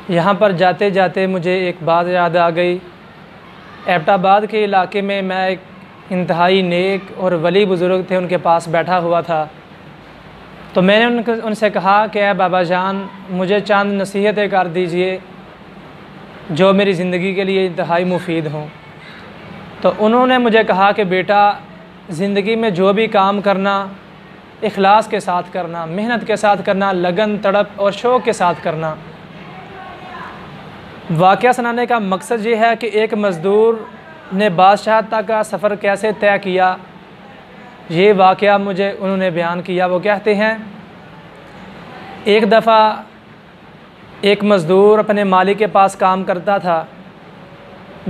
यहाँ पर जाते जाते मुझे एक बात याद आ गई। एबटाबाद के इलाके में मैं एक इंतहाई नेक और वली बुज़ुर्ग थे, उनके पास बैठा हुआ था। तो मैंने उनसे कहा कि ऐ बाबा जान, मुझे चंद नसीहतें कर दीजिए जो मेरी ज़िंदगी के लिए इंतहाई मुफीद हों। तो उन्होंने मुझे कहा कि बेटा, ज़िंदगी में जो भी काम करना इखलास के साथ करना, मेहनत के साथ करना, लगन, तड़प और शौक़ के साथ करना। वाक़या सुनाने का मकसद ये है कि एक मज़दूर ने बादशाह तक का सफ़र कैसे तय किया, ये वाक़या मुझे उन्होंने बयान किया। वो कहते हैं, एक दफ़ा एक मज़दूर अपने मालिक के पास काम करता था।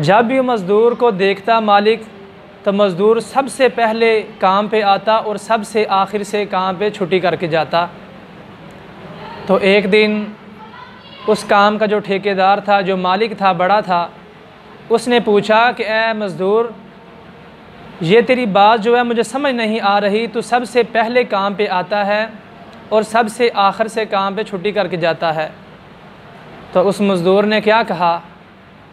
जब भी मज़दूर को देखता मालिक, तो मज़दूर सबसे पहले काम पे आता और सबसे आखिर से काम पे छुट्टी करके जाता। तो एक दिन उस काम का जो ठेकेदार था, जो मालिक था, बड़ा था, उसने पूछा कि ए मज़दूर, ये तेरी बात जो है मुझे समझ नहीं आ रही। तू सबसे पहले काम पे आता है और सबसे आखिर से काम पे छुट्टी करके जाता है। तो उस मज़दूर ने क्या कहा?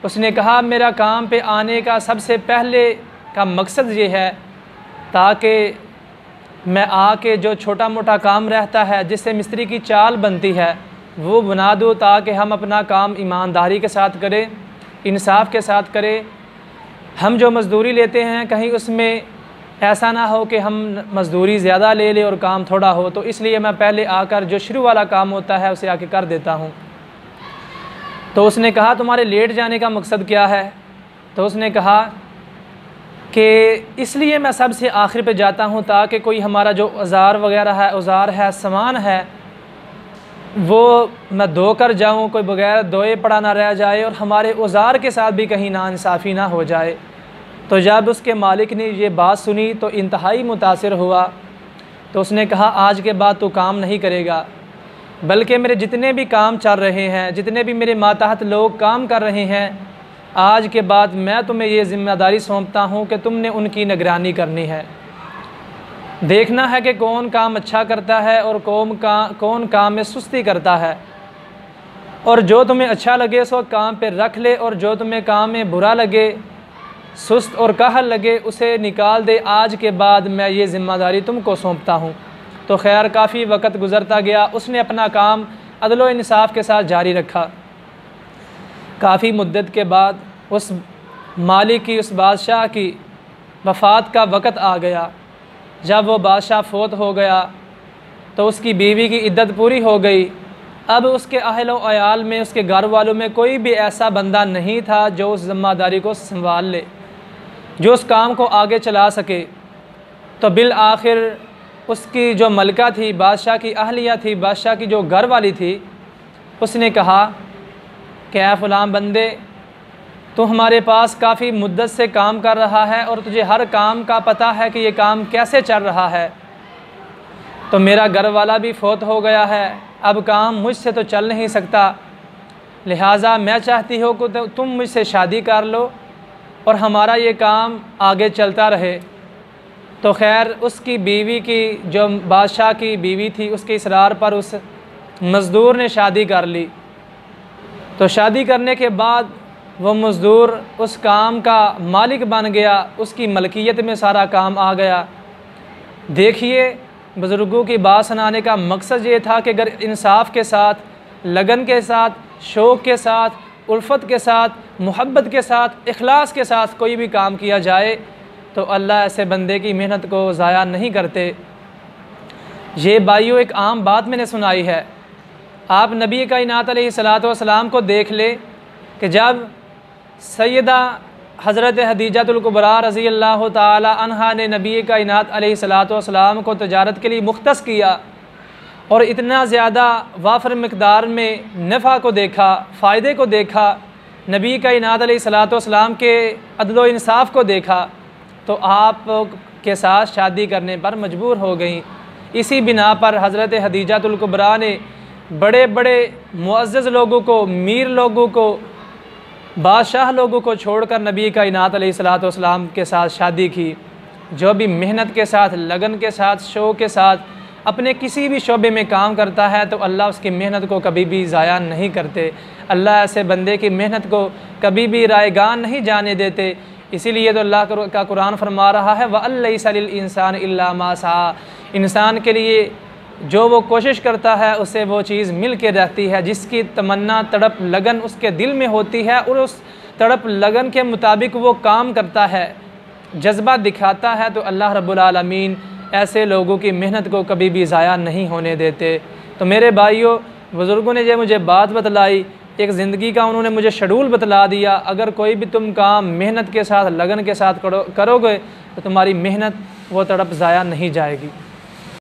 उसने कहा, मेरा काम पे आने का सबसे पहले का मकसद ये है ताकि मैं आके जो छोटा मोटा काम रहता है, जिससे मिस्त्री की चाल बनती है, वो बना दूँ, ताकि हम अपना काम ईमानदारी के साथ करें, इंसाफ के साथ करें। हम जो मज़दूरी लेते हैं कहीं उसमें ऐसा ना हो कि हम मज़दूरी ज़्यादा ले लें और काम थोड़ा हो। तो इसलिए मैं पहले आकर जो शुरू वाला काम होता है उसे आके कर देता हूँ। तो उसने कहा, तुम्हारे लेट जाने का मकसद क्या है? तो उसने कहा कि इसलिए मैं सबसे आखिर पे जाता हूँ ताकि कोई हमारा जो औज़ार है, सामान है, वो मैं धो कर जाऊँ, कोई बगैर धोए पड़ा ना रह जाए और हमारे औज़ार के साथ भी कहीं नाइंसाफ़ी ना हो जाए। तो जब उसके मालिक ने ये बात सुनी तो इंतहाई मुतासिर हुआ। तो उसने कहा, आज के बाद तू काम नहीं करेगा, बल्कि मेरे जितने भी काम चल रहे हैं, जितने भी मेरे मातहत लोग काम कर रहे हैं, आज के बाद मैं तुम्हें ये ज़िम्मेदारी सौंपता हूँ कि तुमने उनकी निगरानी करनी है। देखना है कि कौन काम अच्छा करता है और कौन काम में सुस्ती करता है, और जो तुम्हें अच्छा लगे सो काम पे रख ले, और जो तुम्हें काम में बुरा लगे, सुस्त और काहल लगे, उसे निकाल दे। आज के बाद मैं ये ज़िम्मेदारी तुमको सौंपता हूँ। तो खैर काफ़ी वक्त गुज़रता गया, उसने अपना काम अदल व इंसाफ के साथ जारी रखा। काफ़ी मुद्दत के बाद उस मालिक की, उस बादशाह की वफ़ात का वक़्त आ गया। जब वो बादशाह फ़ौत हो गया तो उसकी बीवी की इद्दत पूरी हो गई। अब उसके अहल व अयाल में, उसके घर वालों में कोई भी ऐसा बंदा नहीं था जो उस ज़िम्मेदारी को संभाल ले, जो उस काम को आगे चला सके। तो बिल आखिर उसकी जो मलका थी, बादशाह की अहलिया थी, बादशाह की जो घर वाली थी, उसने कहा कि ऐ फ़लाँ बंदे, तो हमारे पास काफ़ी मुद्दत से काम कर रहा है और तुझे हर काम का पता है कि ये काम कैसे चल रहा है। तो मेरा घर वाला भी फ़ौत हो गया है, अब काम मुझसे तो चल नहीं सकता, लिहाजा मैं चाहती हूँ कि तुम मुझसे शादी कर लो और हमारा ये काम आगे चलता रहे। तो खैर उसकी बीवी की, जो बादशाह की बीवी थी, उसके इसरार पर उस मज़दूर ने शादी कर ली। तो शादी करने के बाद वो मज़दूर उस काम का मालिक बन गया, उसकी मलकियत में सारा काम आ गया। देखिए, बुज़ुर्गों की बात सुनाने का मकसद ये था कि अगर इंसाफ के साथ, लगन के साथ, शौक़ के साथ, उल्फत के साथ, मोहब्बत के साथ, इखलास के साथ कोई भी काम किया जाए तो अल्लाह ऐसे बंदे की मेहनत को ज़ाया नहीं करते। ये भाइयों, एक आम बात मैंने सुनाई है। आप नबी कायनात अलैहिस्सलातु वस्सलाम को देख ले कि जब सैयदा हज़रत हदीजातुल कुबरा रज़ी अल्लाह ताला अन्हा ने नबी कायनात अलैहिस्सलातु वस्सलाम को तजारत के लिए मुख्तस किया और इतना ज़्यादा वाफर मिक़दार में नफ़ा को देखा, फ़ायदे को देखा, नबी कायनात अलैहिस्सलातु वस्सलाम के अदल व इंसाफ को देखा, तो आप के साथ शादी करने पर मजबूर हो गई। इसी बिना पर हज़रत हदीजातुल कुबरा ने बड़े बड़े मुअज़्ज़ज़ लोगों को, मीर लोगों को, बादशाह लोगों को छोड़कर नबी कायनात अलैहिस्सलातु वस्सलाम के साथ शादी की, जो भी मेहनत के साथ, लगन के साथ, शौक़ के साथ अपने किसी भी शोबे में काम करता है तो अल्लाह उसकी मेहनत को कभी भी ज़ाया नहीं करते। अल्लाह ऐसे बंदे की मेहनत को कभी भी रायगान नहीं जाने देते। इसीलिए तो अल्लाह का कुरान फरमा रहा है वअलैसा लिल इंसान इल्ला मा सआ, इंसान के लिए जो वो कोशिश करता है उसे वो चीज़ मिल के रहती है। जिसकी तमन्ना तड़प लगन उसके दिल में होती है और उस तड़प लगन के मुताबिक वो काम करता है, जज्बा दिखाता है, तो अल्लाह रब्बुल आलमीन ऐसे लोगों की मेहनत को कभी भी ज़ाया नहीं होने देते। तो मेरे भाइयों, बुज़ुर्गों ने जो मुझे बात बतलाई, एक ज़िंदगी का उन्होंने मुझे शेड्यूल बतला दिया। अगर कोई भी तुम काम मेहनत के साथ लगन के साथ करोगे तो तुम्हारी मेहनत वो तड़प ज़ाया नहीं जाएगी।